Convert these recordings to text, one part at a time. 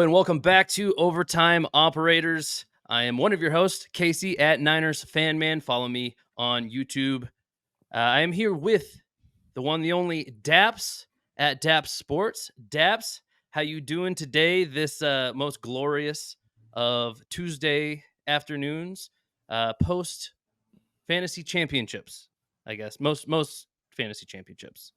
and welcome back to Overtime Operators. I am one of your hosts, Casey at Niners Fanman. Follow me on YouTube. I am here with the one, the only Dappz at Dappz Sports. Dappz, how you doing today? This most glorious of Tuesday afternoons, post fantasy championships. I guess most fantasy championships.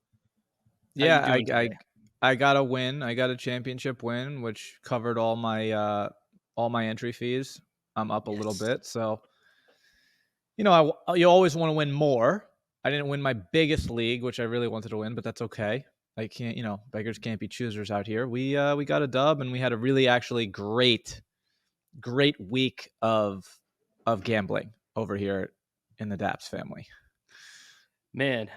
How you Yeah, doing today? I got a win. I got a championship win, which covered all my entry fees. I'm up a little Yes. bit, so you always want to win more. I didn't win my biggest league, which I really wanted to win, but that's okay. I can't, beggars can't be choosers out here. We got a dub, and we had a really actually great week of gambling over here in the Dappz family. Man,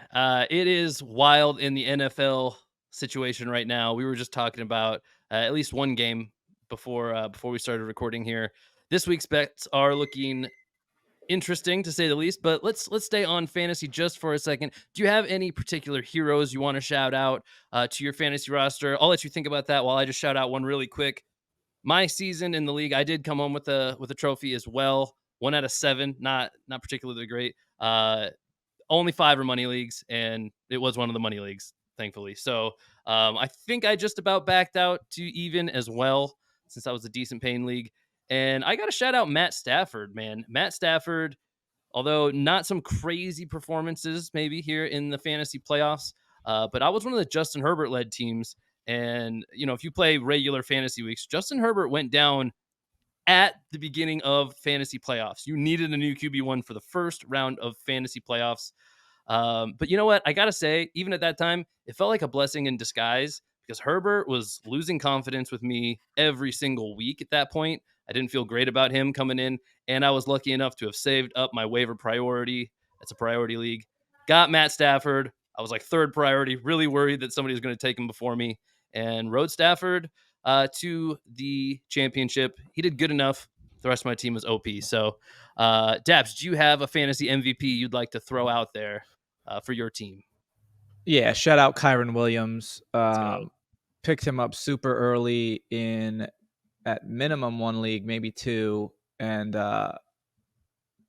it is wild in the NFL situation right now. We were just talking about at least one game before we started recording here. This week's bets are looking interesting to say the least, but let's stay on fantasy just for a second. Do you have any particular heroes you want to shout out to your fantasy roster? I'll let you think about that while I just shout out one really quick. My season in the league, I did come home with a trophy as well. 1 out of 7, not particularly great. Only 5 are money leagues, and it was one of the money leagues, thankfully. So I think I just about backed out to even as well, since that was a decent paying league. And I got to shout out Matt Stafford, man. Matt Stafford, although not some crazy performances maybe here in the fantasy playoffs, but I was one of the Justin Herbert led teams. And, if you play regular fantasy weeks, Justin Herbert went down at the beginning of fantasy playoffs. You needed a new QB1 for the first round of fantasy playoffs. But you know what? I got to say, even at that time, it felt like a blessing in disguise because Herbert was losing confidence with me every single week at that point. I didn't feel great about him coming in, and I was lucky enough to have saved up my waiver priority. That's a priority league. Got Matt Stafford. I was like third priority, really worried that somebody was going to take him before me, and rode Stafford to the championship. He did good enough. The rest of my team was OP. So, Dappz, do you have a fantasy MVP you'd like to throw out there for your team? Yeah, shout out Kyron Williams. Let's go. Picked him up super early in at minimum one league, maybe two, and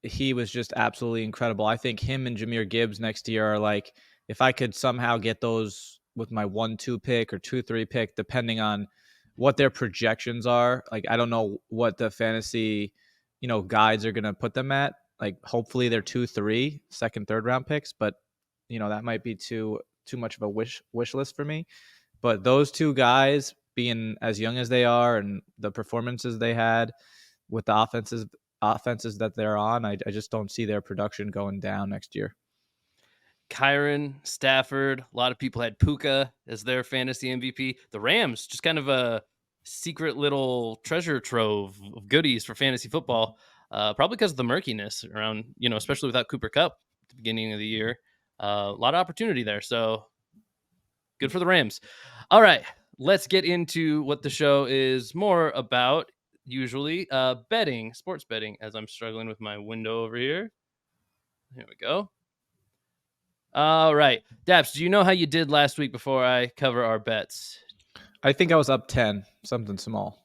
he was just absolutely incredible. I think him and Jahmyr Gibbs next year are like, if I could somehow get those with my 1-2 pick or 2-3 pick, depending on what their projections are. Like, I don't know what the fantasy, guides are going to put them at. Like, hopefully they're 2-3 second, third round picks, but that might be too much of a wish list for me. But those two guys being as young as they are and the performances they had with the offenses that they're on, I just don't see their production going down next year. Kyron, Stafford, a lot of people had Puka as their fantasy MVP. The Rams, just kind of a secret little treasure trove of goodies for fantasy football, probably because of the murkiness around, especially without Cooper Kupp at the beginning of the year. A lot of opportunity there. So good for the Rams. All right, let's get into what the show is more about. Usually, betting, sports betting, as I'm struggling with my window over here. Here we go. All right. Dappz, do you know how you did last week before I cover our bets? I think I was up 10, something small.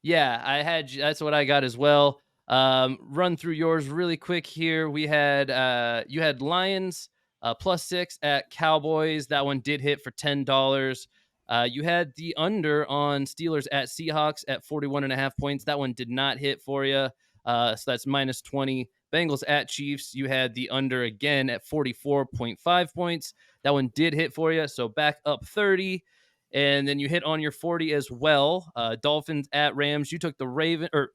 Yeah, that's what I got as well. Run through yours really quick here. We had you had Lions +6 at Cowboys. That one did hit for $10. You had the under on Steelers at Seahawks at 41.5 points. That one did not hit for you. So that's -20. Bengals at Chiefs. You had the under again at 44.5 points. That one did hit for you. So back up 30. And then you hit on your 40 as well. Dolphins at Rams. You took the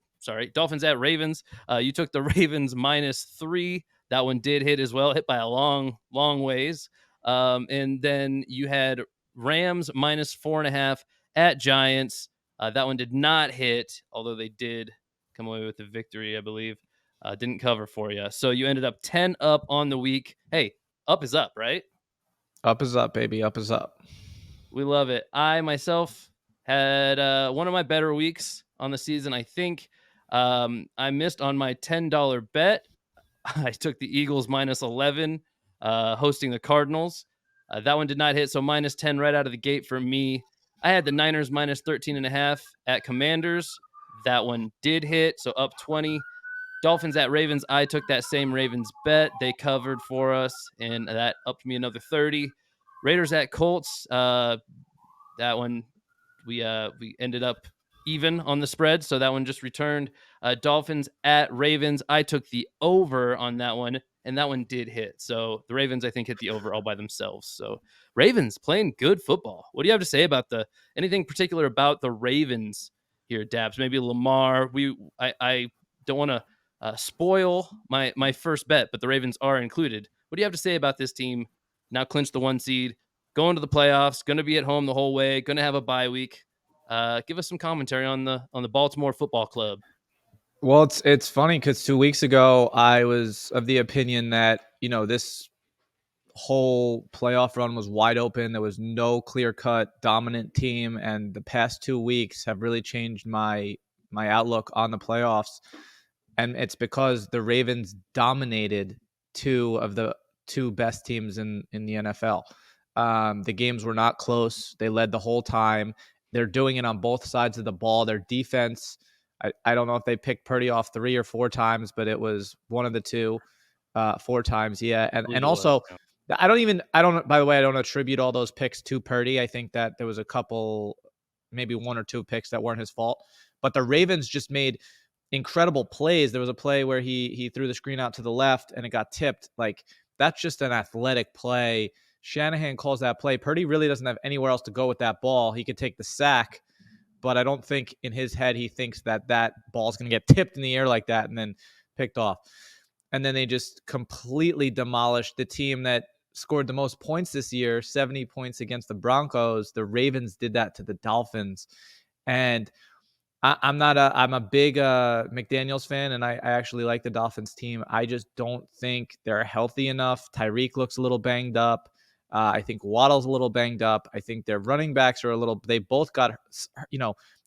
Dolphins at Ravens. You took the Ravens -3. That one did hit as well. Hit by a long, long ways. And then you had Rams -4.5 at Giants. That one did not hit, although they did come away with the victory, I believe. Didn't cover for you. So you ended up 10 up on the week. Hey, up is up, right? Up is up, baby. Up is up. We love it. I myself had one of my better weeks on the season, I think. I missed on my $10 bet. I took the Eagles -11, hosting the Cardinals. That one did not hit, so -10 right out of the gate for me. I had the Niners minus 13.5 at Commanders. That one did hit, so up 20. Dolphins at Ravens. I took that same Ravens bet. They covered for us, and that upped me another 30. Raiders at Colts. That one we ended up even on the spread, so that one just returned. Dolphins at Ravens. I took the over on that one, and that one did hit. So the Ravens, I think, hit the over all by themselves. So Ravens playing good football. What do you have to say about the anything particular about the Ravens here, Dappz? Maybe Lamar. I don't want to spoil my first bet, but the Ravens are included. What do you have to say about this team? Now clinched the 1 seed, going to the playoffs, going to be at home the whole way, going to have a bye week. Give us some commentary on the Baltimore Football Club. Well, it's funny because 2 weeks ago I was of the opinion that this whole playoff run was wide open. There was no clear cut dominant team, and the past 2 weeks have really changed my outlook on the playoffs. And it's because the Ravens dominated two of the two best teams in the NFL. The games were not close. They led the whole time. They're doing it on both sides of the ball. Their defense, I don't know if they picked Purdy off 3 or 4 times, but it was one of the two, 4 times. Yeah. I And believe it was. also, by the way, I don't attribute all those picks to Purdy. I think that there was a couple, maybe 1 or 2 picks that weren't his fault. But the Ravens just made incredible plays. There was a play where he threw the screen out to the left and it got tipped. Like, that's just an athletic play. Shanahan calls that play. Purdy really doesn't have anywhere else to go with that ball. He could take the sack, but I don't think in his head he thinks that that ball is going to get tipped in the air like that and then picked off. And then they just completely demolished the team that scored the most points this year, 70 points against the Broncos. The Ravens did that to the Dolphins. And I'm a big McDaniels fan, and I actually like the Dolphins team. I just don't think they're healthy enough. Tyreek looks a little banged up. I think Waddle's a little banged up. I think their running backs are a little. They both got,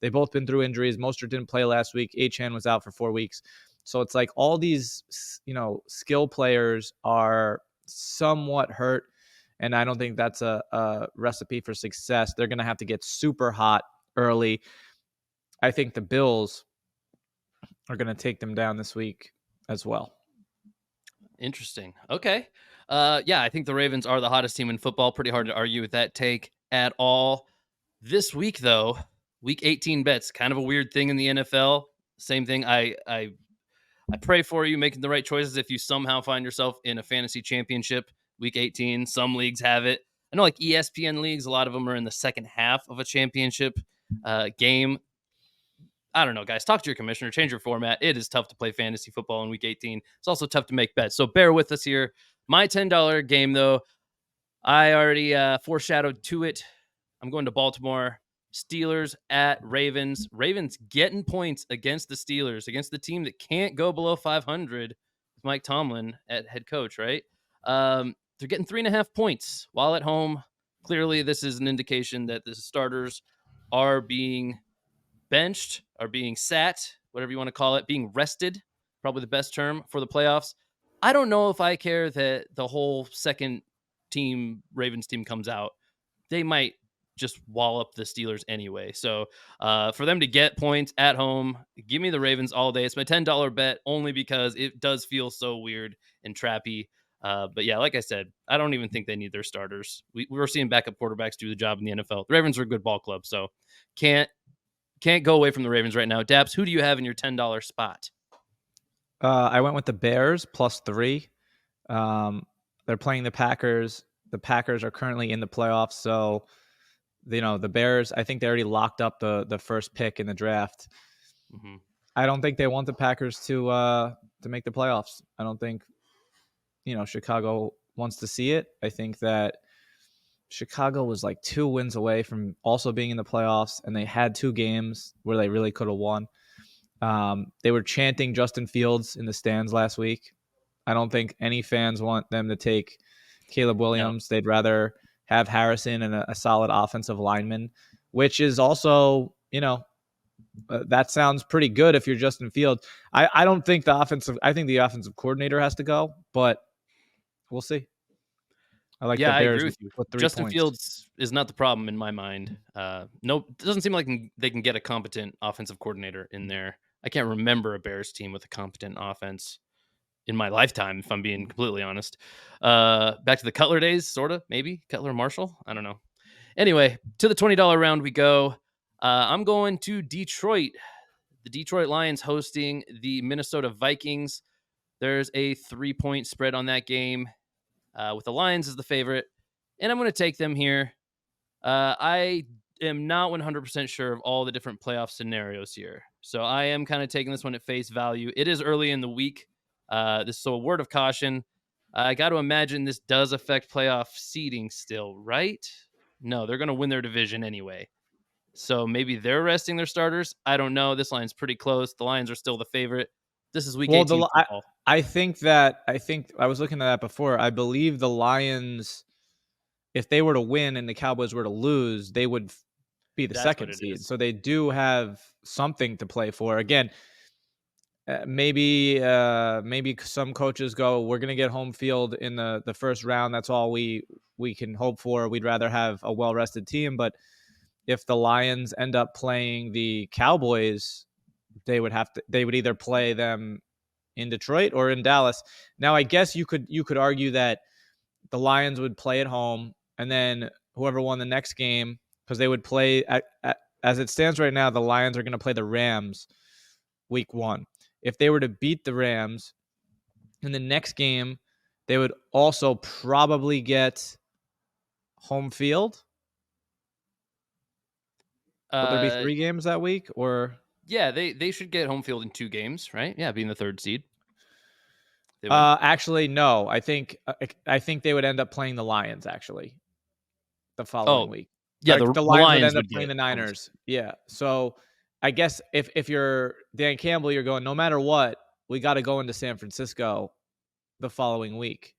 they both been through injuries. Mostert didn't play last week. Achane was out for 4 weeks. So it's like all these, skill players are somewhat hurt, and I don't think that's a recipe for success. They're going to have to get super hot early. I think the Bills are going to take them down this week as well. Interesting. Okay. Yeah, I think the Ravens are the hottest team in football. Pretty hard to argue with that take at all. This week, though, week 18 bets, kind of a weird thing in the NFL. Same thing. I pray for you making the right choices if you somehow find yourself in a fantasy championship week 18. Some leagues have it. I know, like ESPN leagues, a lot of them are in the second half of a championship game. I don't know, guys. Talk to your commissioner, change your format. It is tough to play fantasy football in week 18. It's also tough to make bets. So bear with us here. My $10 game, though, I already foreshadowed to it. I'm going to Baltimore. Steelers at Ravens. Ravens getting points against the Steelers, against the team that can't go below 500 with Mike Tomlin at head coach, right? They're getting 3.5 points while at home. Clearly, this is an indication that the starters are being benched, are being sat, whatever you want to call it, being rested, probably the best term for the playoffs. I don't know if I care that the whole second team, Ravens team, comes out. They might just wallop the Steelers anyway. So for them to get points at home, give me the Ravens all day. It's my $10 bet only because it does feel so weird and trappy. But yeah, like I said, I don't even think they need their starters. We're seeing backup quarterbacks do the job in the NFL. The Ravens are a good ball club, so can't go away from the Ravens right now. Dappz, who do you have in your $10 spot? I went with the Bears +3. They're playing the Packers. The Packers are currently in the playoffs, so the Bears. I think they already locked up the first pick in the draft. Mm-hmm. I don't think they want the Packers to make the playoffs. I don't think Chicago wants to see it. I think that Chicago was like 2 wins away from also being in the playoffs, and they had 2 games where they really could have won. They were chanting Justin Fields in the stands last week. I don't think any fans want them to take Caleb Williams. No. They'd rather have Harrison and a solid offensive lineman, which is also, that sounds pretty good if you're Justin Fields. I don't think I think the offensive coordinator has to go, but we'll see. I like the Yeah, I Bears agree with with you. with 3 Justin points. Fields is not the problem in my mind. Nope, it doesn't seem like they can get a competent offensive coordinator in there. I can't remember a Bears team with a competent offense in my lifetime, if I'm being completely honest. Back to the Cutler days, sorta, maybe Cutler Marshall. I don't know. Anyway, to the $20 round we go. I'm going to Detroit. The Detroit Lions hosting the Minnesota Vikings. There's a 3-point spread on that game, with the Lions as the favorite, and I'm going to take them here. I am not 100% sure of all the different playoff scenarios here. So I am kind of taking this one at face value. It is early in the week. So a word of caution. I got to imagine this does affect playoff seeding still, right? No, they're going to win their division anyway. So maybe they're resting their starters. I don't know. This line's pretty close. The Lions are still the favorite. This is week Well, 18 football. I think I was looking at that before. I believe the Lions, if they were to win and the Cowboys were to lose, they would be the That's what second it seed. is. So they do have something to play for. Again, maybe some coaches go, we're going to get home field in the first round. That's all we can hope for. We'd rather have a well rested team. But if the Lions end up playing the Cowboys, they would either play them in Detroit or in Dallas. Now, I guess you could argue that the Lions would play at home, and then whoever won the next game, because they would play as it stands right now, the Lions are going to play the Rams week 1. If they were to beat the Rams in the next game, they would also probably get home field. Would there be Uh, 3 games that week, or yeah, they should get home field in 2 games, right? Yeah, being the 3rd seed. They win. actually no. I think they would end up playing the Lions actually the Oh, following week. yeah, Like, the the Lions would Lions end up would playing get the home. Niners. Yeah. So, I guess if you're Dan Campbell, you're going, no matter what, we gotta go into San Francisco the following week.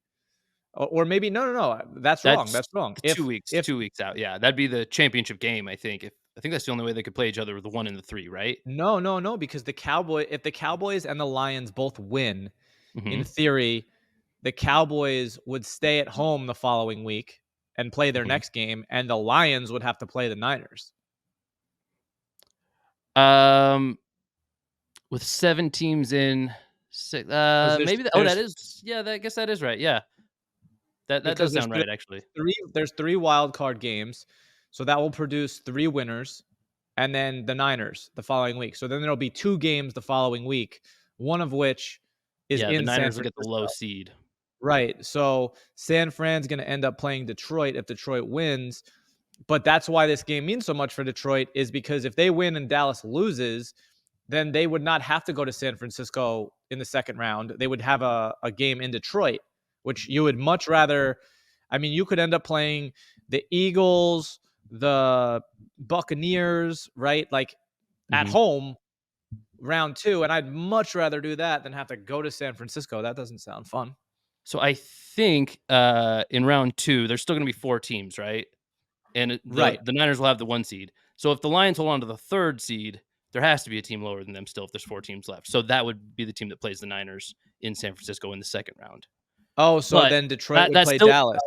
Or maybe no, that's wrong, That's that's wrong. the If 2 weeks out. Yeah, that'd be the championship game, I think. I think that's the only way they could play each other, the 1 and the 3, right? no, because if the Cowboys and the Lions both win, in Mhm, theory, the Cowboys would stay at home the following week and play their mhm. next game, and the Lions would have to play the Niners. Um, with 7 teams in, Because maybe that is, yeah, I guess that is right, yeah. That because does sound right, actually. there's 3 wild card games, so that will produce 3 winners, and then the Niners the following week. So then there'll be 2 games the following week, one of which is Yeah, the in San Niners will get the Francisco. low seed. Right. So San Fran's going to end up playing Detroit if Detroit wins. But that's why this game means so much for Detroit, is because if they win and Dallas loses, then they would not have to go to San Francisco in the second round. They would have a game in Detroit, which you would much rather. I mean, you could end up playing the Eagles, the Buccaneers, right? Like, at Mhm. home, round 2. And I'd much rather do that than have to go to San Francisco. That doesn't sound fun. So I think, in round 2, there's still gonna be 4 teams, right? And Right. the Niners will have the 1 seed. So if the Lions hold on to the 3rd seed, there has to be a team lower than them still if there's 4 teams left. So that would be the team that plays the Niners in San Francisco in the 2nd round. Oh, so But then Detroit would that play still Dallas.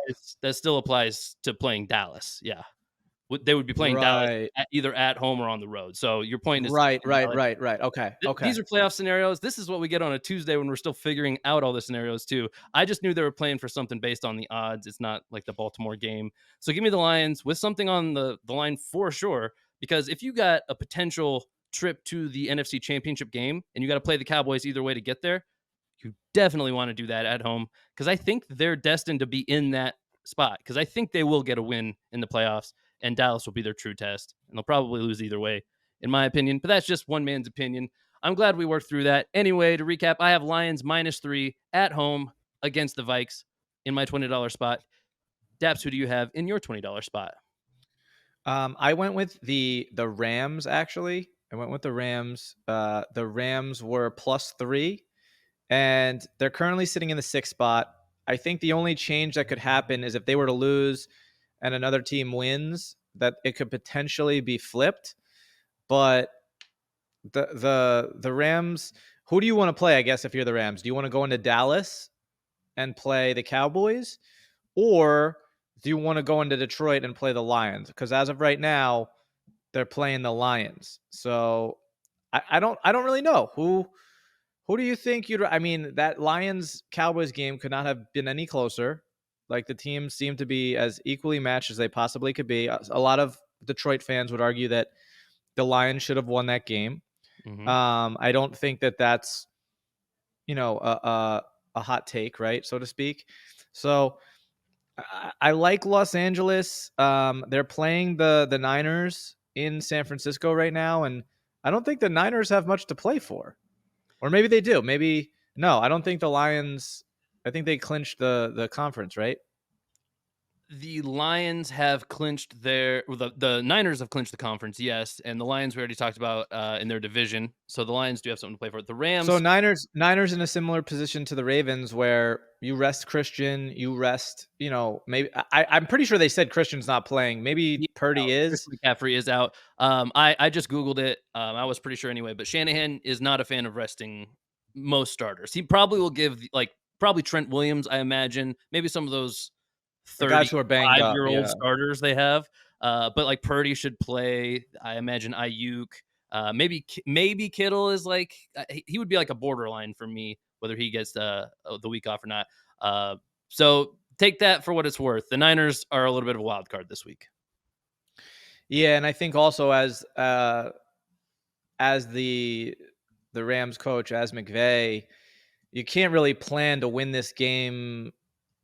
applies to playing Dallas, yeah. They would be playing Dallas Right. either at home or on the road. So your point is Right, right, valid. right, right. Okay, These okay. are playoff scenarios. This is what we get on a Tuesday when we're still figuring out all the scenarios too. I just knew they were playing for something based on the odds. It's not like the Baltimore game. So give me the Lions with something on the line for sure. Because if you got a potential trip to the NFC Championship game and you got to play the Cowboys either way to get there, you definitely want to do that at home because I think they're destined to be in that spot because I think they will get a win in the playoffs and Dallas will be their true test and they'll probably lose either way, in my opinion. But that's just one man's opinion. I'm glad we worked through that. Anyway, to recap, I have Lions -3 at home against the Vikes in my $20 spot. Daps, who do you have in your $20 spot? I went with the Rams, actually. I went with the Rams. The Rams were +3, and they're currently sitting in the 6th spot. I think the only change that could happen is if they were to lose and another team wins, that it could potentially be flipped. But the Rams, who do you want to play, I guess, if you're the Rams? Do you want to go into Dallas and play the Cowboys? Or do you want to go into Detroit and play the Lions? Because as of right now, they're playing the Lions. So I don't really know who do you think you'd. I mean, that Lions Cowboys game could not have been any closer. Like the teams seem to be as equally matched as they possibly could be. A lot of Detroit fans would argue that the Lions should have won that game. Hmm. I don't think that that's a hot take, right, so to speak. So I like Los Angeles. They're playing the Niners in San Francisco right now, and I don't think the Niners have much to play for. Or maybe they do. Maybe no. I don't think the Lions. I think they clinched the conference, right? The Lions have clinched their well, the Niners have clinched the conference, yes, and the Lions we already talked about in their division. So the Lions do have something to play for. The So Rams, Niners in a similar position to the Ravens, where you rest Christian, you rest. Maybe I'm pretty sure they said Christian's not playing. he Maybe is Purdy out. is. Christian McCaffrey is out. I just googled it. I was pretty sure anyway, but Shanahan is not a fan of resting most starters. He probably will give like probably Trent Williams, I imagine, maybe some of those The guys who are banged up. 35-year-old Yeah. starters they have. But like Purdy should play. I imagine Ayuk. Maybe Kittle is like he would be like a borderline for me whether he gets the week off or not. So take that for what it's worth. The Niners are a little bit of a wild card this week. Yeah, and I think also as the Rams coach, as McVay, you can't really plan to win this game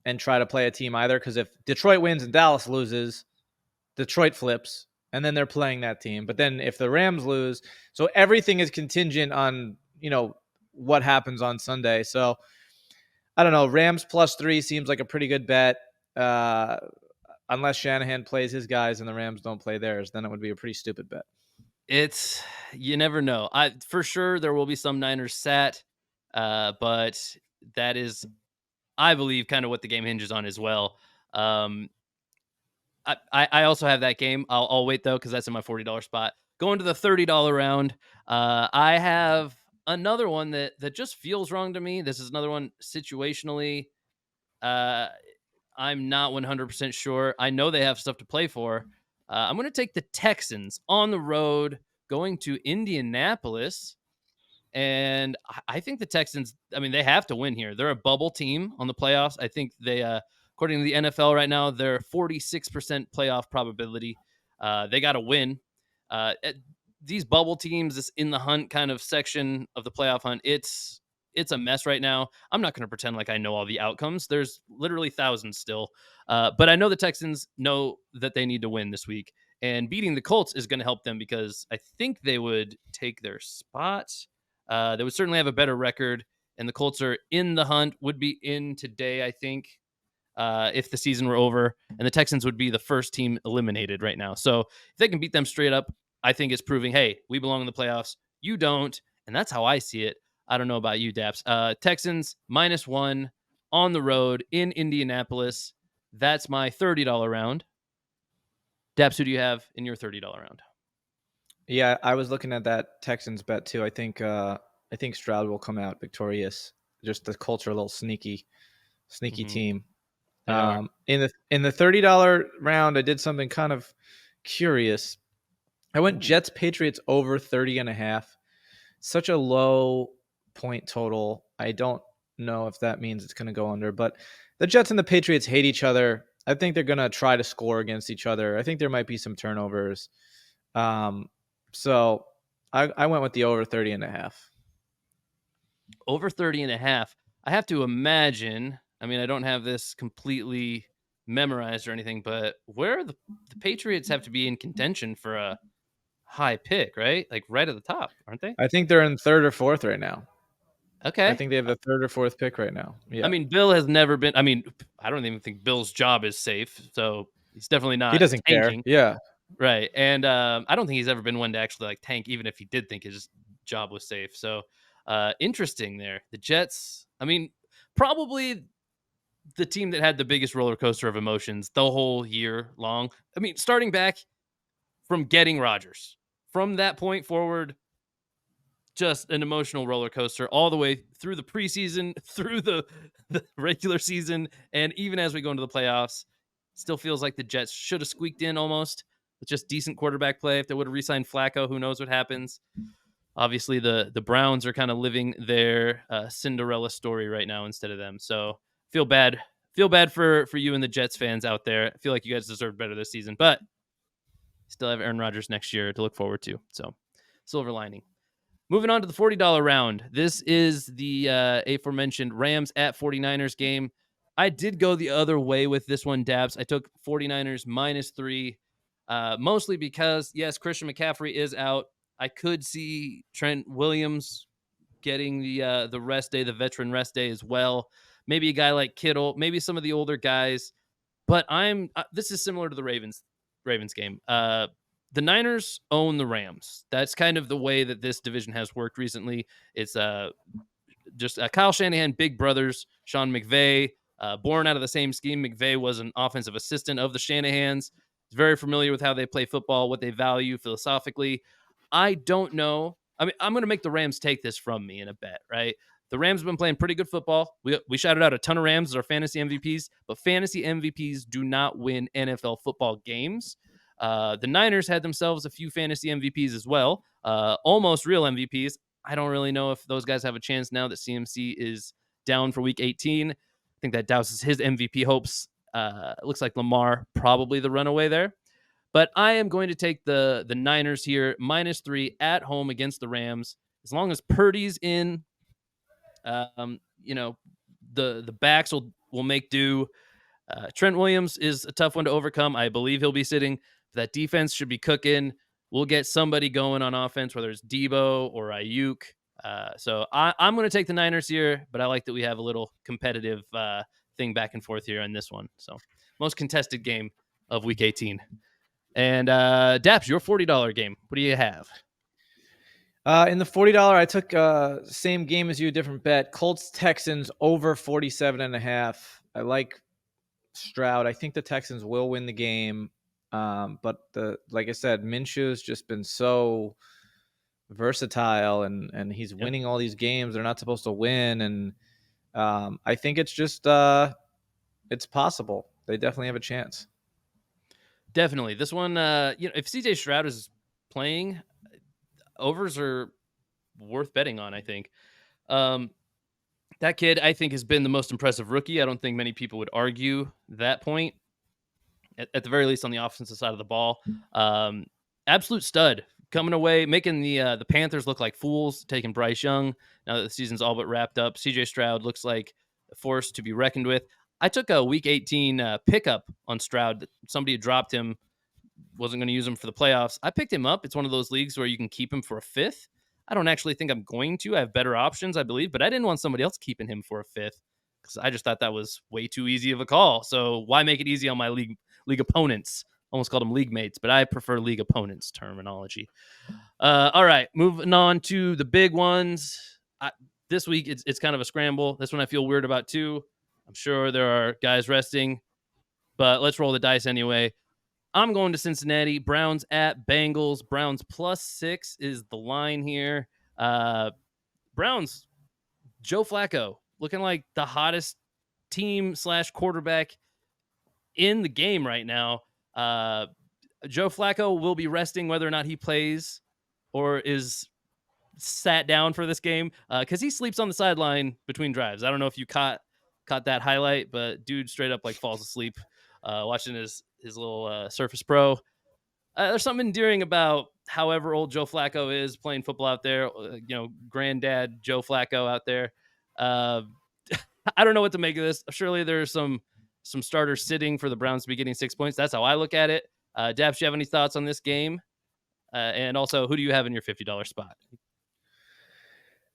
and try to play a team either. Because if Detroit wins and Dallas loses, Detroit flips, and then they're playing that team. But then if the Rams lose, so everything is contingent on what happens on Sunday. So I don't know. Rams +3 seems like a pretty good bet. Uh, unless Shanahan plays his guys and the Rams don't play theirs, then it would be a pretty stupid bet. It's you never know. I for sure there will be some Niners sat, but that is, I believe, kind of what the game hinges on as well. Um, I also have that game. I'll wait though because that's in my $40 spot. Going to the $30 round, I have another one that just feels wrong to me. This is another one situationally. Uh, I'm not 100% sure. I know they have stuff to play for. I'm going to take the Texans on the road, going to Indianapolis. And I think the Texans, I mean, they have to win here. They're a bubble team on the playoffs. I think they, according to the NFL right now, they're 46% playoff probability. They got to win. These bubble teams, this in the hunt kind of section of the playoff hunt, it's a mess right now. I'm not going to pretend like I know all the outcomes. There's literally thousands still. But I know the Texans know that they need to win this week. And beating the Colts is going to help them because I think they would take their spot. They would certainly have a better record, and the Colts are in the hunt. Would be in today, I think, if the season were over, and the Texans would be the first team eliminated right now. So if they can beat them straight up, I think it's proving, hey, we belong in the playoffs. You don't, and that's how I see it. I don't know about you, Daps. Texans -1 on the road in Indianapolis. That's my $30 round. Daps, who do you have in your $30 round? Yeah, I was looking at that Texans bet too. I think Stroud will come out victorious. Just the Colts are a little sneaky Mm-hmm. team. They are. In the $30 round, I did something kind of curious. I went Ooh. Jets Patriots over 30.5. Such a low point total. I don't know if that means it's going to go under, but the Jets and the Patriots hate each other. I think they're going to try to score against each other. I think there might be some turnovers. Um, so I went with the over 30.5. Over 30 and a half. I have to imagine, I mean, I don't have this completely memorized or anything, but where the Patriots have to be in contention for a high pick, right? Like right at the top, aren't they? I think they're in third or fourth right now. I Okay. think they have the third or fourth pick right now. I Yeah. mean, Bill has never been, I mean, I don't even think Bill's job is safe. So he's definitely He not doesn't care. tanking. Yeah. Right. And I don't think he's ever been one to actually like tank, even if he did think his job was safe. So interesting there. The Jets, I mean, probably the team that had the biggest roller coaster of emotions the whole year long. I mean, starting back from getting Rodgers, from that point forward, just an emotional roller coaster all the way through the preseason, through the regular season, and even as we go into the playoffs. Still feels like the Jets should have squeaked in almost with just decent quarterback play. If they would have re-signed Flacco, who knows what happens. Obviously, the Browns are kind of living their Cinderella story right now instead of them. So feel bad, feel bad for you and the Jets fans out there. I feel like you guys deserve better this season, but still have Aaron Rodgers next year to look forward to. So silver lining. Moving on to the $40 round. This is the aforementioned Rams at 49ers game. I did go the other way with this one, Dappz. I took 49ers -3, mostly because, yes, Christian McCaffrey is out. I could see Trent Williams getting the rest day, the veteran rest day as well. Maybe a guy like Kittle, maybe some of the older guys. But this is similar to the Ravens game. The Niners own the Rams. That's kind of the way that this division has worked recently. It's just Kyle Shanahan, big brothers, Sean McVay, born out of the same scheme. McVay was an offensive assistant of the Shanahans. He's very familiar with how they play football, what they value philosophically. I don't know. I mean, I'm going to make the Rams take this from me in a bet, right? The Rams have been playing pretty good football. We shouted out a ton of Rams as our fantasy MVPs, but fantasy MVPs do not win NFL football games. The Niners had themselves a few fantasy MVPs as well, almost real MVPs. I don't really know if those guys have a chance now that CMC is down for week 18. I think that douses his MVP hopes. It looks like Lamar probably the runaway there. But I am going to take the Niners here, -3 at home against the Rams. As long as Purdy's in, you know, the backs will make do. Trent Williams is a tough one to overcome. I believe he'll be sitting. That defense should be cooking. We'll get somebody going on offense, whether it's Debo or Ayuk. So I'm going to take the Niners here, but I like that we have a little competitive thing back and forth here on this one. So most contested game of Week 18. And Dappz, your $40 game. What do you have? In the $40, I took same game as you, different bet. Colts Texans over 47.5. I like Stroud. I think the Texans will win the game. But like I said, Minshew's just been so versatile, and he's winning all these games they're not supposed to win. And I think it's just it's possible. They definitely have a chance. Definitely. This one, if CJ Stroud is playing, overs are worth betting on, I think. That kid, I think, has been the most impressive rookie. I don't think many people would argue that point. At the very least, on the offensive side of the ball, absolute stud coming away, making the Panthers look like fools, taking Bryce Young. Now that the season's all but wrapped up, CJ Stroud looks like a force to be reckoned with. I took a Week 18 pickup on Stroud. Somebody had dropped him, wasn't going to use him for the playoffs. I picked him up. It's one of those leagues where you can keep him for a fifth. I don't actually think I'm going to. I have better options, I believe, but I didn't want somebody else keeping him for a fifth because I just thought that was way too easy of a call. So why make it easy on my league opponents? Almost called them league mates, but I prefer league opponents terminology. All right, moving on to the big ones. This week, it's kind of a scramble. This one I feel weird about too. I'm sure there are guys resting, but let's roll the dice anyway. I'm going to Cincinnati. Browns at Bengals. Browns +6 is the line here. Browns, Joe Flacco, looking like the hottest team/quarterback in the game right now. Joe Flacco will be resting whether or not he plays or is sat down for this game because he sleeps on the sideline between drives. I don't know if you caught that highlight, but dude straight up like falls asleep watching his little Surface Pro. There's something endearing about however old Joe Flacco is playing football out there. Granddad Joe Flacco out there. I don't know what to make of this. Surely there's some starters sitting for the Browns to be getting 6 points. That's how I look at it. Dappz, do you have any thoughts on this game? And also, who do you have in your $50 spot?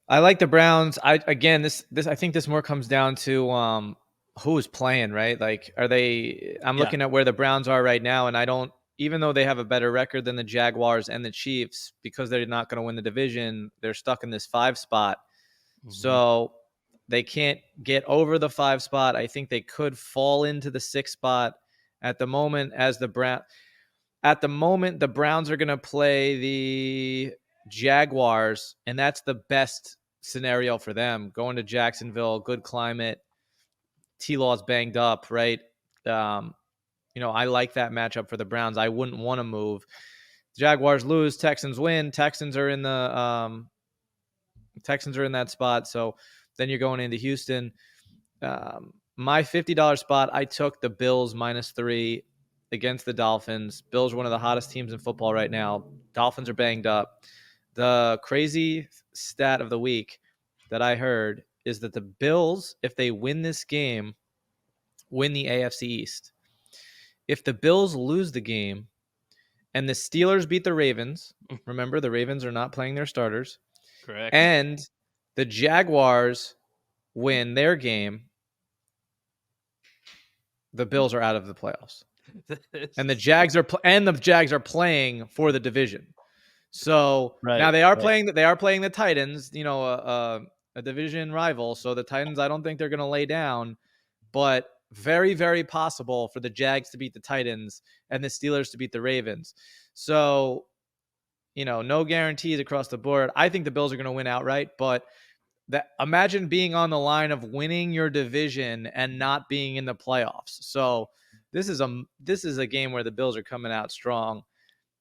I like the Browns. I think this more comes down to who's playing, right? Like, are they? I'm looking at where the Browns are right now, and I don't. Even though they have a better record than the Jaguars and the Chiefs, because they're not going to win the division, they're stuck in this 5 spot. Mm-hmm. So they can't get over the 5 spot. I think they could fall into the 6 spot at the moment. At the moment, the Browns are going to play the Jaguars, and that's the best scenario for them. Going to Jacksonville, good climate. T-Law's banged up, right? I like that matchup for the Browns. I wouldn't want to move. Jaguars lose, Texans win. Texans are in that spot. So then you're going into Houston. My $50 spot, I took the Bills -3 against the Dolphins. Bills are one of the hottest teams in football right now. Dolphins are banged up. The crazy stat of the week that I heard is that the Bills, if they win this game, win the AFC East. If the Bills lose the game and the Steelers beat the Ravens, remember the Ravens are not playing their starters, Correct. and the Jaguars win their game, the Bills are out of the playoffs. And the Jags are playing for the division. So now Right. they are Right. playing the Titans, a division rival. So the Titans, I don't think they're going to lay down, but very, very possible for the Jags to beat the Titans and the Steelers to beat the Ravens. So, no guarantees across the board. I think the Bills are going to win outright, but imagine being on the line of winning your division and not being in the playoffs. So this is a game where the Bills are coming out strong.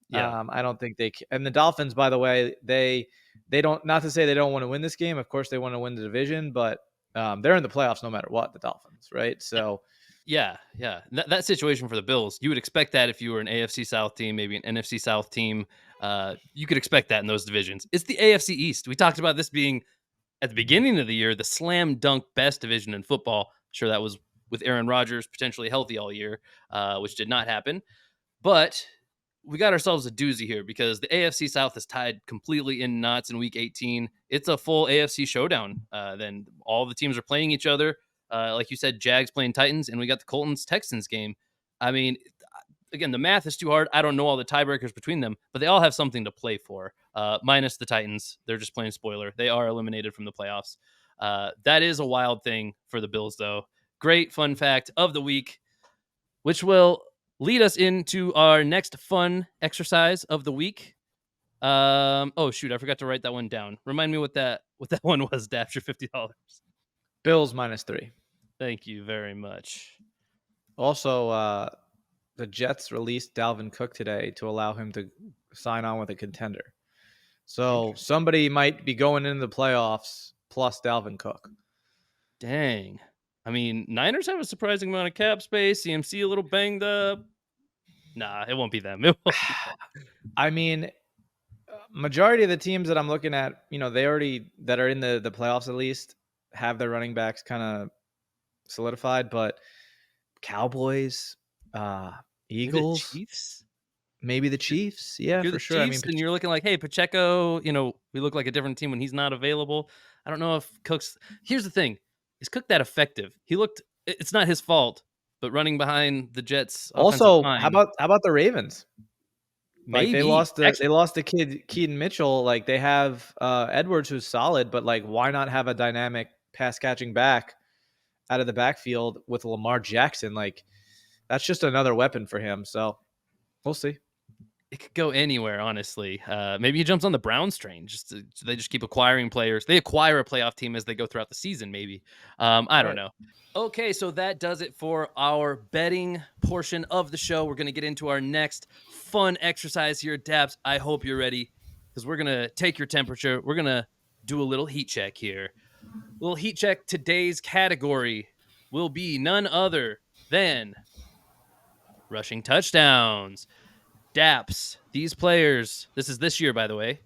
Yeah. I don't think and the Dolphins, by the way, they don't, not to say they don't want to win this game. Of course, they want to win the division, but they're in the playoffs no matter what. The Dolphins, right? So Yeah, yeah. That situation for the Bills, you would expect that if you were an AFC South team, maybe an NFC South team. You could expect that in those divisions. It's the AFC East. We talked about this being at the beginning of the year the slam dunk best division in football. Sure, that was with Aaron Rodgers potentially healthy all year, which did not happen. But we got ourselves a doozy here because the AFC South is tied completely in knots in Week 18. It's a full AFC showdown. Then all the teams are playing each other. Like you said, Jags playing Titans, and we got the Colts Texans game. I mean, again, the math is too hard. I don't know all the tiebreakers between them, but they all have something to play for. Minus the Titans, they're just playing spoiler. They are eliminated from the playoffs. That is a wild thing for the Bills, though. Great fun fact of the week, which will lead us into our next fun exercise of the week. Oh shoot, I forgot to write that one down. Remind me what that one was, Dash, your $50. Bills -3. Thank you very much. Also, the Jets released Dalvin Cook today to allow him to sign on with a contender. So somebody might be going into the playoffs plus Dalvin Cook. Dang. I mean, Niners have a surprising amount of cap space. CMC a little banged up. Nah, it won't be them. It won't be them. I mean, majority of the teams that I'm looking at, they already that are in the playoffs at least have their running backs kind of solidified. But Cowboys, Maybe the Eagles, Chiefs. maybe the Chiefs. Yeah, You're for the sure. I mean, Chiefs, and you're looking like, hey, Pacheco. We look like a different team when he's not available. I don't know if Cook's. Here's the thing: is Cook that effective? He looked. It's not his fault, but running behind the Jets' offensive also, how line, about the Ravens? Like they maybe. lost the kid Keaton Mitchell. Like they have Edwards who's solid, but like why not have a dynamic pass catching back out of the backfield with Lamar Jackson? Like that's just another weapon for him. So we'll see. It could go anywhere, honestly. Maybe he jumps on the Browns train. They just keep acquiring players. They acquire a playoff team as they go throughout the season. Maybe. I don't Right. know. Okay, so that does it for our betting portion of the show. We're gonna get into our next fun exercise here, Dappz. I hope you're ready because we're gonna take your temperature. We're gonna do a little heat check here. A little heat check. Today's category will be none other than rushing touchdowns. Daps, these players, this is this year, by the way.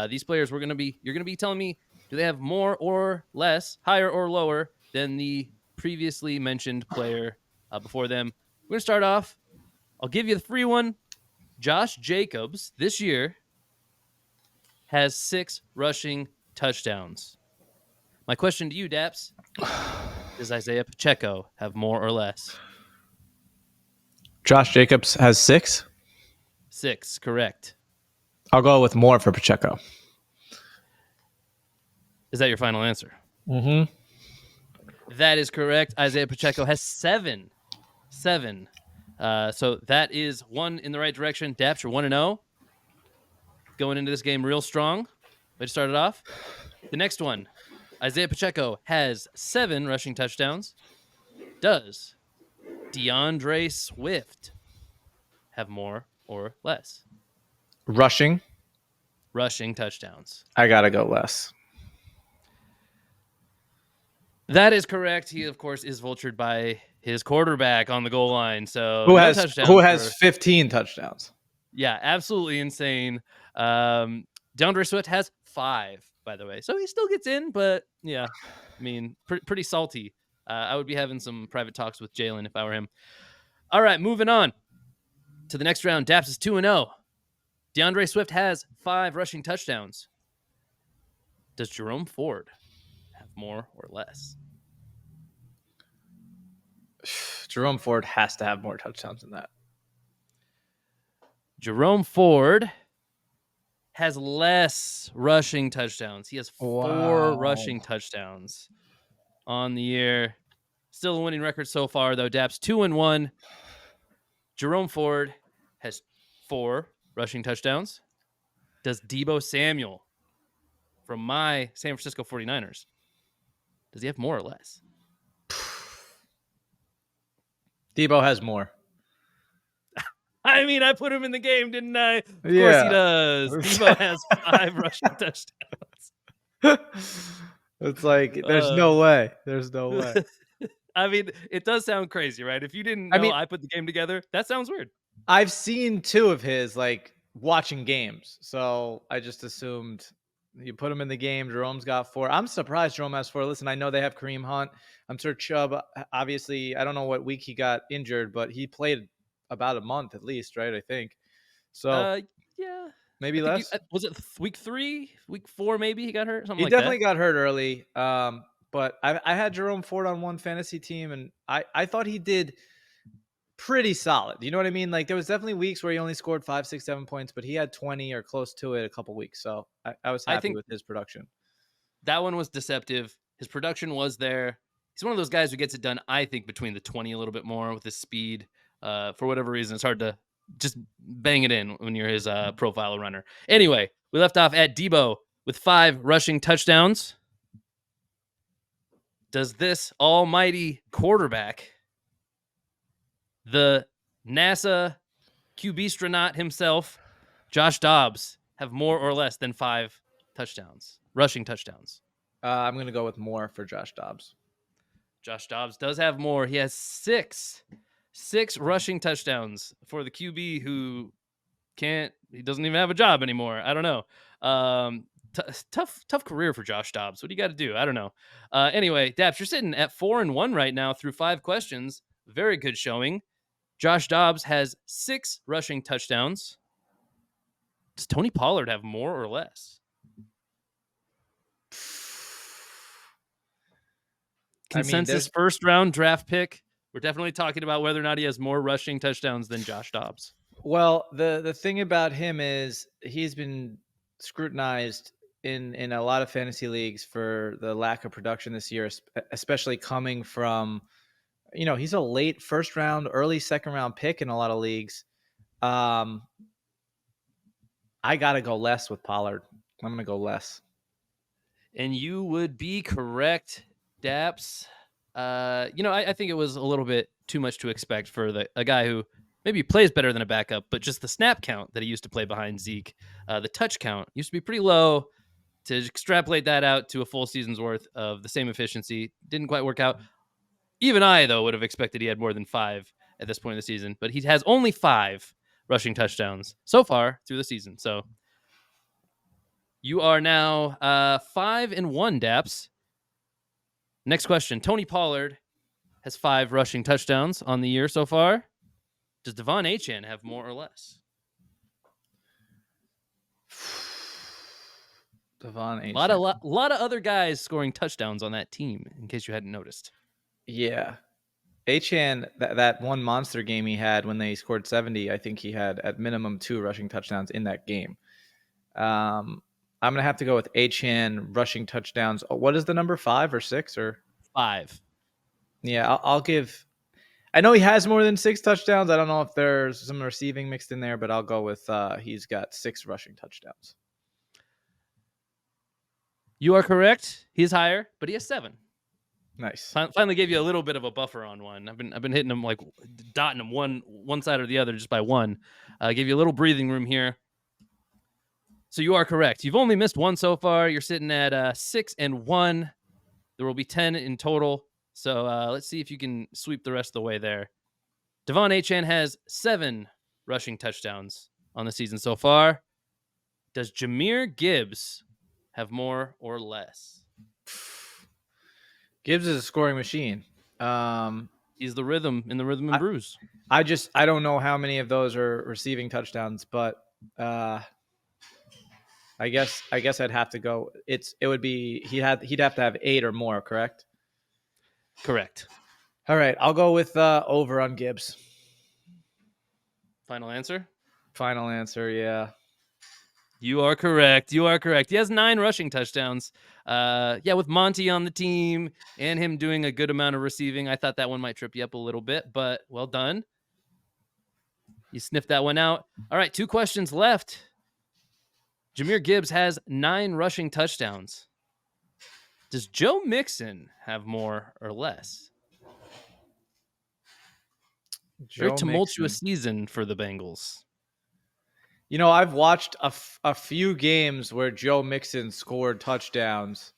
These players you're gonna be telling me, do they have more or less, higher or lower than the previously mentioned player before them? We're gonna start off. I'll give you the free one. Josh Jacobs this year has 6 rushing touchdowns. My question to you, Daps, does Isaiah Pacheco have more or less? Josh Jacobs has 6. 6, correct. I'll go with more for Pacheco. Is that your final answer? Mm-hmm. That is correct. Isaiah Pacheco has 7. 7. So that is one in the right direction. Daps, you're 1-0. Going into this game real strong. Way to start it off. The next one, Isaiah Pacheco has 7 rushing touchdowns. Does DeAndre Swift have more or less Rushing, rushing touchdowns? I gotta go less. That is correct. He, of course, is vultured by his quarterback on the goal line. So Who no has who touchdowns has for, 15 touchdowns? yeah, absolutely insane. DeAndre Swift has 5, by the way. So he still gets in, but yeah, I mean, pretty salty. I would be having some private talks with Jalen if I were him. All right, moving on to the next round. Dappz is 2-0. DeAndre Swift has 5 rushing touchdowns. Does Jerome Ford have more or less? Jerome Ford has to have more touchdowns than that. Jerome Ford has less rushing touchdowns. He has 4 rushing touchdowns on the year. Still a winning record so far, though. Dappz 2-1. Jerome Ford has 4 rushing touchdowns. Does Deebo Samuel from my San Francisco 49ers, does he have more or less? Deebo has more. I mean, I put him in the game, didn't I? Of course he Yeah. does. Deebo has 5 rushing touchdowns. It's like there's no way. There's no way. I mean, it does sound crazy, right? If you didn't I know mean, I put the game together, that sounds weird. I've seen 2 of his like watching games, so I just assumed you put him in the game. Jerome's got 4. I'm surprised Jerome has 4. Listen, I know they have Kareem Hunt. I'm sure Chubb. Obviously, I don't know what week he got injured, but he played about a month at least, right? I think. So Yeah. maybe I think less. was it week 3, week 4? Maybe he got hurt, something He like that. definitely got hurt early. But I had Jerome Ford on one fantasy team, and I thought he did pretty solid. You know what I mean? Like there was definitely weeks where he only scored 5, 6, 7 points, but he had 20 or close to it a couple weeks. So I was I happy think with his production. that one was deceptive. His production was there. He's one of those guys who gets it done, I think, between the 20 a little bit more with his speed. For whatever reason, it's hard to just bang it in when you're his profile runner. Anyway, we left off at Deebo with 5 rushing touchdowns. Does this almighty quarterback, the NASA QB astronaut himself, Josh Dobbs, have more or less than 5 touchdowns, rushing touchdowns? I'm gonna go with more for Josh Dobbs. Josh Dobbs does have more. He has 6 rushing touchdowns for the QB who he doesn't even have a job anymore. I don't know. Tough career for Josh Dobbs. What do you got to do? I don't know. Anyway, Dappz, you're sitting at 4-1 right now through 5 questions. Very good showing. Josh Dobbs has 6 rushing touchdowns. Does Tony Pollard have more or less? Consensus first round draft pick. We're definitely talking about whether or not he has more rushing touchdowns than Josh Dobbs. Well, the thing about him is he's been scrutinized in a lot of fantasy leagues for the lack of production this year, especially coming from, he's a late first round, early second round pick in a lot of leagues. I got to go less with Pollard. I'm going to go less. And you would be correct, Dappz. I think it was a little bit too much to expect for a guy who maybe plays better than a backup, but just the snap count that he used to play behind Zeke, the touch count used to be pretty low. To extrapolate that out to a full season's worth of the same efficiency didn't quite work out. Even I, though, would have expected he had more than 5 at this point in the season, but he has only 5 rushing touchdowns so far through the season. So you are now 5-1, Dappz. Next question. Tony Pollard has 5 rushing touchdowns on the year so far. Does Devon Achane have more or less? Devon Achane. A lot of other guys scoring touchdowns on that team, in case you hadn't noticed. Yeah. Achane, that one monster game he had when they scored 70, I think he had at minimum 2 rushing touchdowns in that game. I'm going to have to go with Achane rushing touchdowns. What is the number, 5 or 6 or 5? Yeah, I'll give. I know he has more than 6 touchdowns. I don't know if there's some receiving mixed in there, but I'll go with he's got 6 rushing touchdowns. You are correct. He's higher, but he has 7. Nice. Finally gave you a little bit of a buffer on one. I've been hitting them like dotting them one side or the other just by one. Gave you a little breathing room here. So you are correct. You've only missed one so far. You're sitting at 6-1. There will be 10 in total. So let's see if you can sweep the rest of the way there. Devon Achane has 7 rushing touchdowns on the season so far. Does Jahmyr Gibbs have more or less? Gibbs is a scoring machine. He's the rhythm in the rhythm and brews. I don't know how many of those are receiving touchdowns, but I guess I'd have to go. It would be he'd have to have 8 or more, correct? Correct. All right, I'll go with over on Gibbs. Final answer? Final answer, yeah. You are correct. You are correct. He has 9 rushing touchdowns. With Monty on the team and him doing a good amount of receiving, I thought that one might trip you up a little bit, but well done. You sniffed that one out. All right, 2 questions left. Jahmyr Gibbs has 9 rushing touchdowns. Does Joe Mixon have more or less? Very tumultuous season for the Bengals. You know, I've watched a few games where Joe Mixon scored touchdowns.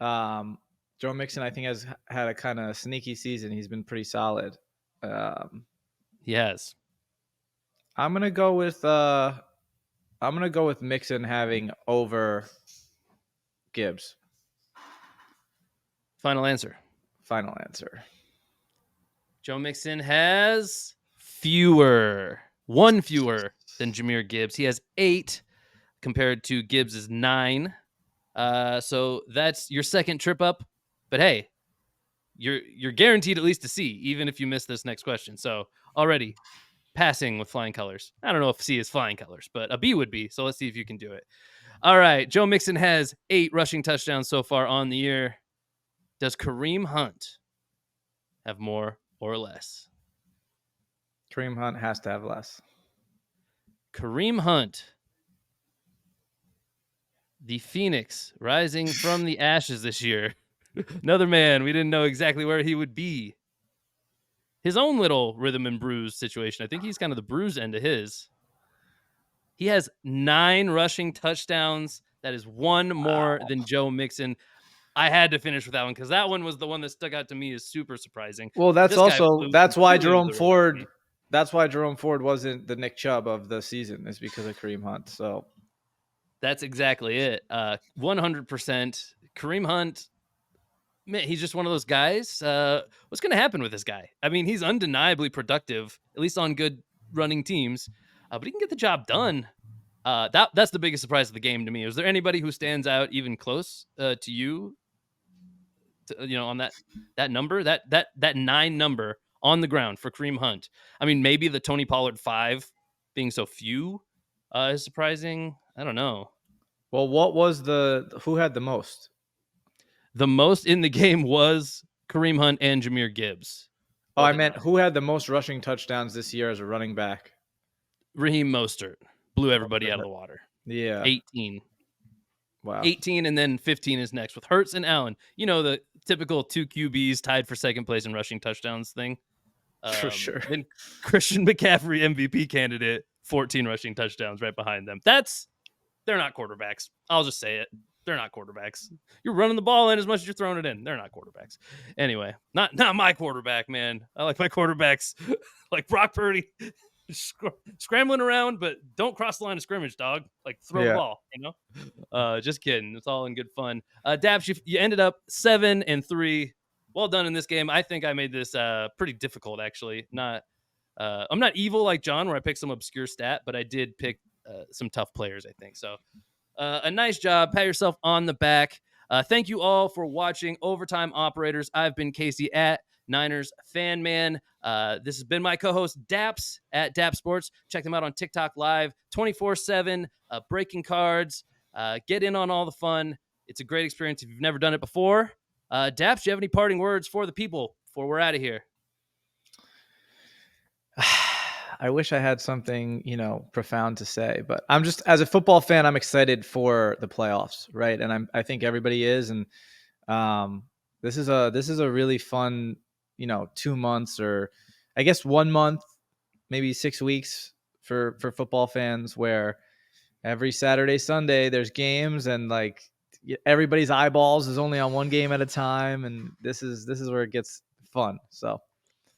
Joe Mixon, I think, has had a kind of sneaky season. He's been pretty solid. He has. I'm gonna go with Mixon having over Gibbs. Final answer. Final answer. Joe Mixon has one fewer than Jahmyr Gibbs. He has 8 compared to Gibbs' 9. So that's your second trip up. But hey, you're guaranteed at least a C, even if you miss this next question. So already passing with flying colors. I don't know if C is flying colors, but a B would be. So let's see if you can do it. All right. Joe Mixon has 8 rushing touchdowns so far on the year. Does Kareem Hunt have more or less? Kareem Hunt has to have less. Kareem Hunt, the Phoenix rising from the ashes this year. Another man we didn't know exactly where he would be. His own little rhythm and bruise situation. I think he's kind of the bruise end of his. He has 9 rushing touchdowns. That is 1 more than Joe Mixon. I had to finish with that one because that one was the one that stuck out to me as super surprising. Well, that's why Jerome Ford. That's why Jerome Ford wasn't the Nick Chubb of the season, is because of Kareem Hunt. So that's exactly it. 100%. Kareem Hunt, man, he's just one of those guys. What's going to happen with this guy? I mean, he's undeniably productive, at least on good running teams, but he can get the job done. That's the biggest surprise of the game to me. Is there anybody who stands out even close to you? On that number, that 9 number on the ground for Kareem Hunt. I mean, maybe the Tony Pollard 5 being so few is surprising. I don't know. Well, who had the most? The most in the game was Kareem Hunt and Jahmyr Gibbs. Oh, I meant who had the most rushing touchdowns this year as a running back? Raheem Mostert blew everybody out of the water. Yeah. 18. Wow. 18 and then 15 is next with Hurts and Allen. You know, the typical 2 QBs tied for second place in rushing touchdowns thing. For sure. Then Christian McCaffrey, MVP candidate, 14 rushing touchdowns right behind them. They're not quarterbacks. I'll just say it. They're not quarterbacks. You're running the ball in as much as you're throwing it in. They're not quarterbacks. Anyway, not my quarterback, man. I like my quarterbacks like Brock Purdy, scrambling around, but don't cross the line of scrimmage, dog. Like throw the ball, Just kidding. It's all in good fun. Dappz, you ended up 7-3. Well done in this game. I think I made this pretty difficult, actually. I'm not evil like John, where I picked some obscure stat, but I did pick some tough players, I think. So a nice job. Pat yourself on the back. Thank you all for watching Overtime Operators. I've been Casey at Niners Fan Man. This has been my co-host Dappz at Dappz Sports. Check them out on TikTok Live 24/7. Breaking cards. Get in on all the fun. It's a great experience if you've never done it before. Dappz, do you have any parting words for the people before we're out of here? I wish I had something, profound to say, but I'm just, as a football fan, I'm excited for the playoffs, right? And I think everybody is, and This is a really fun, 2 months, or I guess 1 month, maybe 6 weeks for football fans, where every Saturday, Sunday there's games, and like everybody's eyeballs is only on one game at a time, and this is where it gets fun. So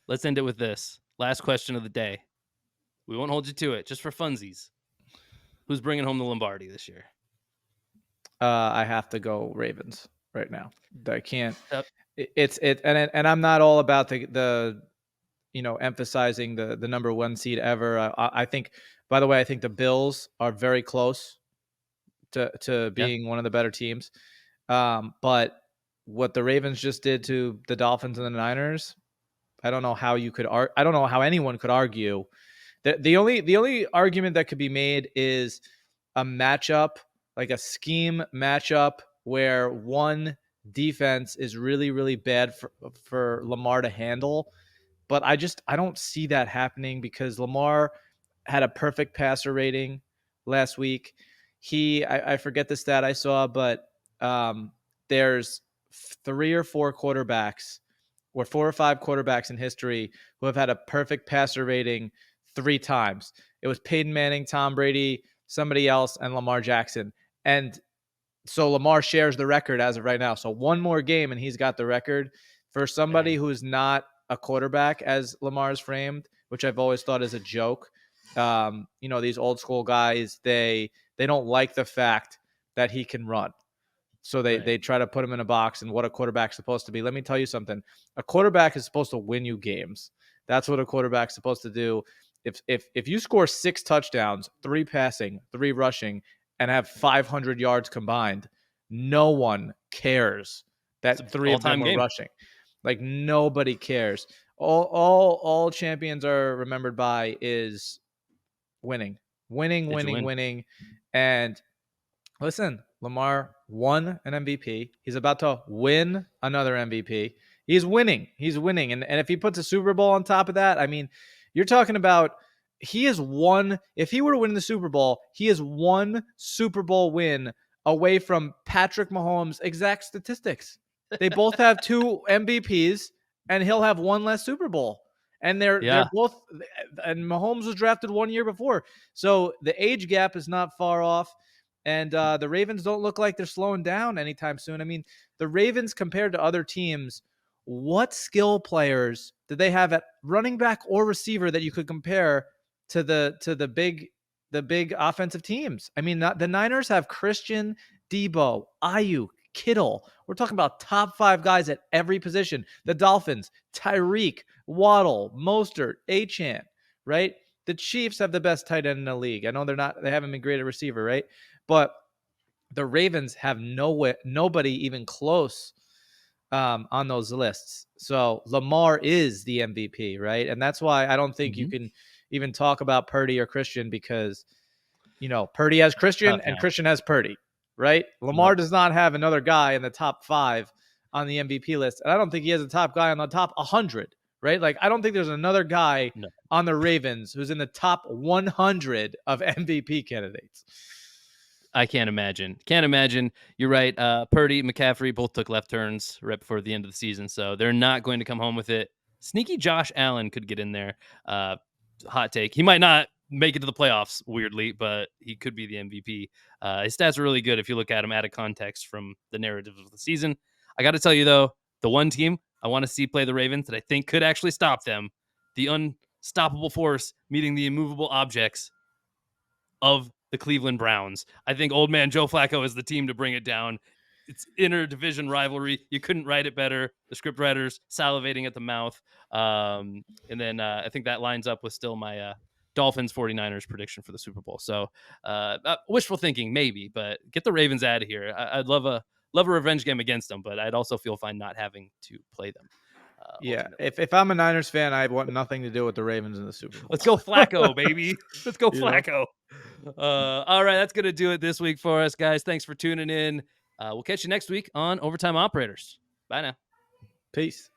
Let's end it with this. Last question of the day. We won't hold you to it, just for funsies. Who's bringing home the Lombardi this year? I have to go Ravens right now. I can't. Uh, And I'm not all about the emphasizing the number one seed ever. I think, by the way, I think the Bills are very close to yeah, being one of the better teams. But what the Ravens just did to the Dolphins and the Niners, I don't know how you could I don't know how anyone could argue. The only argument that could be made is a matchup, like a scheme matchup, where one defense is really, really bad for Lamar to handle. But I don't see that happening, because Lamar had a perfect passer rating last week. I forget the stat I saw, but there's 3 or 4 quarterbacks, or 4 or 5 quarterbacks in history who have had a perfect passer rating 3 times. It was Peyton Manning, Tom Brady, somebody else, and Lamar Jackson. And so Lamar shares the record as of right now. So one more game and he's got the record. For somebody dang. who's not a quarterback, as Lamar's framed, which I've always thought is a joke. These old school guys, they don't like the fact that he can run. So they Right. they try to put him in a box and what a quarterback's supposed to be. Let me tell you something. A quarterback is supposed to win you games. That's what a quarterback's supposed to do. If you score 6 touchdowns, 3 passing, 3 rushing, and have 500 yards combined, no one cares It's an that three of them all-time were game. rushing. Like, nobody cares. All champions are remembered by is winning, winning, Did you winning, win? winning. And listen, Lamar won an MVP. He's about to win another MVP. He's winning. He's winning. And if he puts a Super Bowl on top of that, I mean, you're talking about, he has won. If he were to win the Super Bowl, he is one Super Bowl win away from Patrick Mahomes' exact statistics. They both have 2 MVPs, and he'll have one less Super Bowl. And they're Yeah. both, and Mahomes was drafted 1 year before. So the age gap is not far off. And the Ravens don't look like they're slowing down anytime soon. I mean, the Ravens, compared to other teams, what skill players did they have at running back or receiver that you could compare to the big offensive teams? I mean, the Niners have Christian, Debo, Ayuk, Kittle. We're talking about top 5 guys at every position. The Dolphins, Tyreek, Waddle, Mostert, Achane, right? The Chiefs have the best tight end in the league. I know they haven't been great at receiver, right? But the Ravens have nobody even close on those lists. So Lamar is the MVP, right? And that's why I don't think you Mhm. can even talk about Purdy or Christian, because Purdy has Christian Tough and now. Christian has Purdy, right? Yep. Lamar does not have another guy in the top 5 on the MVP list, and I don't think he has a top guy on the top 100, right? Like, I don't think there's another guy No. on the Ravens who's in the top 100 of MVP candidates. I can't imagine. Can't imagine. You're right. Purdy, McCaffrey both took left turns right before the end of the season, so they're not going to come home with it. Sneaky Josh Allen could get in there. Uh, Hot take. He might not make it to the playoffs, weirdly, but he could be the MVP. His stats are really good if you look at him out of context from the narrative of the season. I got to tell you, though, the one team I want to see play the Ravens that I think could actually stop them, the unstoppable force meeting the immovable objects of the Cleveland Browns. I think old man Joe Flacco is the team to bring it down. It's inter-division rivalry. You couldn't write it better. The script writers salivating at the mouth. And then I think that lines up with still my Dolphins 49ers prediction for the Super Bowl. So wishful thinking, maybe, but get the Ravens out of here. I'd love a revenge game against them, but I'd also feel fine not having to play them Yeah, ultimately. if I'm a Niners fan, I want nothing to do with the Ravens in the Super Bowl. Let's go Flacco, baby. Let's go You know? Flacco. All right, that's going to do it this week for us, guys. Thanks for tuning in. We'll catch you next week on Overtime Operators. Bye now. Peace.